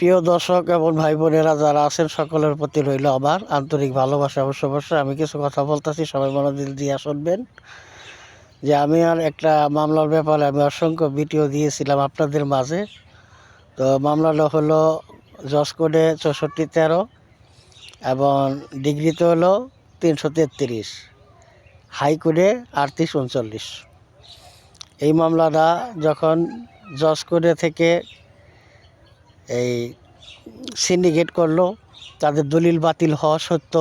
প্রিয় দর্শক এবং ভাই বোনেরা যারা আছেন সকলের প্রতি রইল আমার আন্তরিক ভালোবাসা ও শুভেচ্ছা। আমি কিছু কথা বলতেছি, সবাই মনোযোগ দিয়ে শুনবেন। যে আমি আর একটা মামলার ব্যাপারে আমি অসংখ্য ভিডিও দিয়েছিলাম আপনাদের মাঝে। তো মামলাটা হলো জজ কোডে 6413 এবং ডিগ্রিতে হলো 333, হাইকোর্টে 3839। এই মামলাটা যখন জজ কোডে থেকে এই সিন্ডিকেট করলো, তাদের দলিল বাতিল হওয়া সত্য,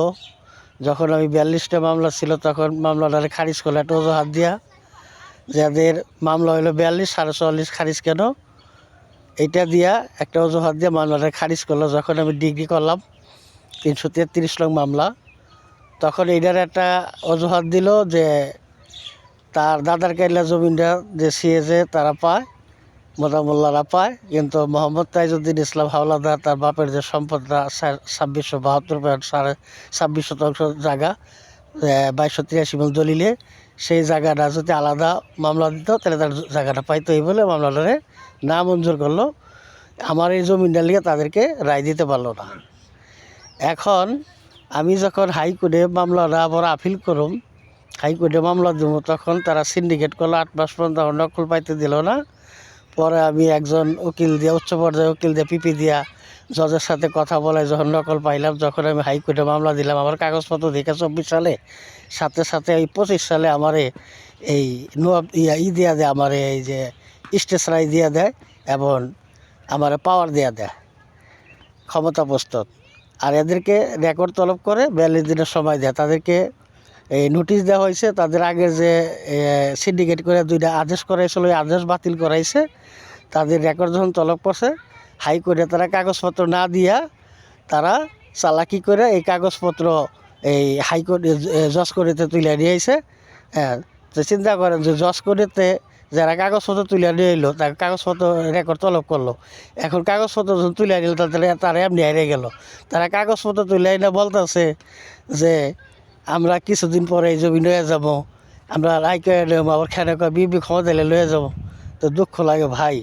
যখন আমি 42টা মামলা ছিল তখন মামলাটা খারিজ করলো একটা অজুহাত দিয়া, যাদের মামলা হলো 42 44 খারিজ কেন, এইটা দিয়া একটা অজুহাত দিয়ে মামলাটা খারিজ করলো। যখন আমি ডিগ্রি করলাম 333 নং মামলা, তখন এইটার একটা অজুহাত দিল যে তার দাদার কাইলা জমিনটা যে সিএজে তারা পায়, মোদামুল্লারা পায়, কিন্তু মোহাম্মদ তাইজউদ্দিন ইসলাম হাওলাদার তার বাপের যে সম্পদটা 2672 শতাংশ জায়গা 2283 মূল দলিলে, সেই জায়গাটা যদি আলাদা মামলা দিত তাহলে তার জায়গাটা পাইতো। এই বলে মামলাটারে না মঞ্জুর করলো। আমার এই জমিনটা নিয়ে তাদেরকে রায় দিতে পারলো না। এখন আমি যখন হাইকোর্টে মামলাটা আবার আপিল করুম, হাইকোর্টে মামলা দেবো, তখন তারা সিন্ডিকেট করলো। 8 মাস পর্যন্ত আমার নকল পাইতে দিল না। পরে আমি একজন উকিল দিয়ে, উচ্চ পর্যায়ে উকিল দিয়ে পিপি দিয়া জজের সাথে কথা বলে যখন নকল পাইলাম, যখন আমি হাইকোর্টে মামলা দিলাম, আমার কাগজপত্র দেখে 24 সালে, সাথে সাথে এই 25 সালে আমার এই দেওয়া দেয়, আমার এই যে স্টেজ রায় দিয়া দেয় এবং আমার পাওয়ার দেওয়া দেয়, ক্ষমতা প্রস্তুত। আর এদেরকে রেকর্ড তলব করে 42 দিনের সময় দেয়। তাদেরকে এই নোটিশ দেওয়া হয়েছে, তাদের আগে যে সিন্ডিকেট করে 2টা আদেশ করাইছিল, ওই আদেশ বাতিল করাইছে। তাদের রেকর্ড যখন তলব করছে হাইকোর্টে, তারা কাগজপত্র না দিয়া তারা চালাকি করে এই কাগজপত্র এই হাইকোর্ট জজ কোর্টেতে তুলে নিয়ে আইছে। হ্যাঁ, তো চিন্তা করেন যে জজ কোর্টেতে যারা কাগজপত্র তুলে নিয়ে এলো, তার কাগজপত্র রেকর্ড তলব করলো, এখন কাগজপত্র যখন তুলে নিল তারা এমনি হারিয়ে গেল। তারা কাগজপত্র তুলে এনে বলতেছে যে আমরা কিছুদিন পরে এই জমি লয়ে যাব, আমরা রায় করে নেব, আবার খেয়ে বিবি ক্ষমতা দিলে লয়ে যাব। তো দুঃখ লাগে ভাই,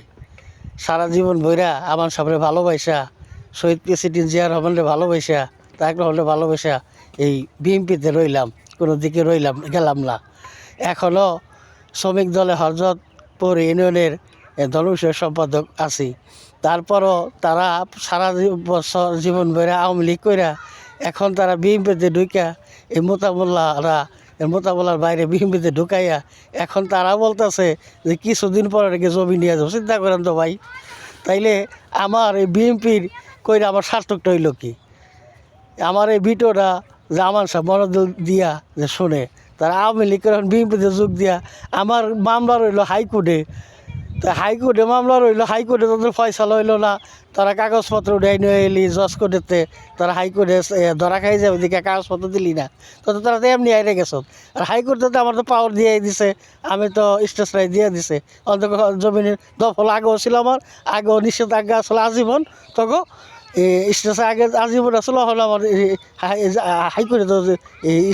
সারা জীবন বইরা আমার সামনে ভালোবাসা, শহীদ প্রেসিডেন্ট জিয়া রহমানের ভালোবাসা, তারেক রহমানের ভালোবাসা, এই বিএনপিতে রইলাম, কোনো দিকে গেলাম না। এখনও শ্রমিক দলে হরজতপুর ইউনিয়নের ধর্মবিষয়ক সম্পাদক আছি। তারপরও তারা সারা বছর জীবন বইরা আওয়ামী লীগ কইরা এখন তারা বিএনপিতে ঢুকা, এই মোতাবলার বাইরে বিএনপিতে ঢুকাইয়া এখন তারা বলতেছে যে কিছুদিন পরে রেখে জমি নিয়ে যাবো। চিন্তা করেন তো ভাই, তাইলে আমার এই বিএনপির কইরা আমার সার্থকটা হইল কি? আমার এই ভিডিওটা যে আমার সব মনোযোগ দিয়া যে শুনে, তারা আওয়ামী লীগ করে বিএনপিতে যোগ দিয়া, আমার মামলা রইল হাইকোর্টে। তা হাইকোর্টে মামলা রইল, হাইকোর্টে তাদের ফয়সালা হইল না, তারা কাগজপত্র উঠাই নিয়ে এলি জজ কোর্টেতে, তারা হাইকোর্টে ধরা খাই যাবে, দিকে কাগজপত্র দিলি না, তো তারা তো এমনি আইরে গেছ। আর হাইকোর্টে তো আমার তো পাওয়ার দিয়ে দিছে, আমি তো স্টেজ রায় দিয়ে দিছে। অন্তত জমিনের দফল আগেও ছিল, আমার আগেও নিষেধাজ্ঞা আসলে আজীবন, তখন স্টেজ আগে আজীবন আসলে হলো আমার হাইকোর্টে তো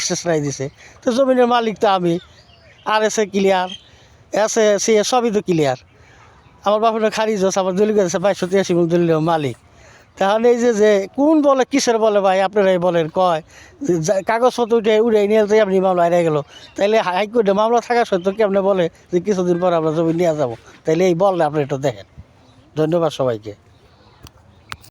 স্টেজ রায় দিছে। তো জমিনের মালিক তো আমি, আর এসে ক্লিয়ার, সে সবই তো ক্লিয়ার। আমার বাপের খারিজ আছে, আমার দলিল আছে 2283 মূল দলিলের মালিক। তাহলে এই যে কোন বলে কিসের বলে ভাই, আপনারাই বলেন, কয় কাগজপত্র উঠে নিয়ে তো এমনি মামলা হারিয়ে গেল। তাইলে হাইকোর্টে মামলা থাকা সত্ত্বেও কেমনে বলে যে কিছুদিন পর আমরা জমি নিয়ে যাবো? তাইলে এই বললে আপনি একটু দেখেন। ধন্যবাদ সবাইকে।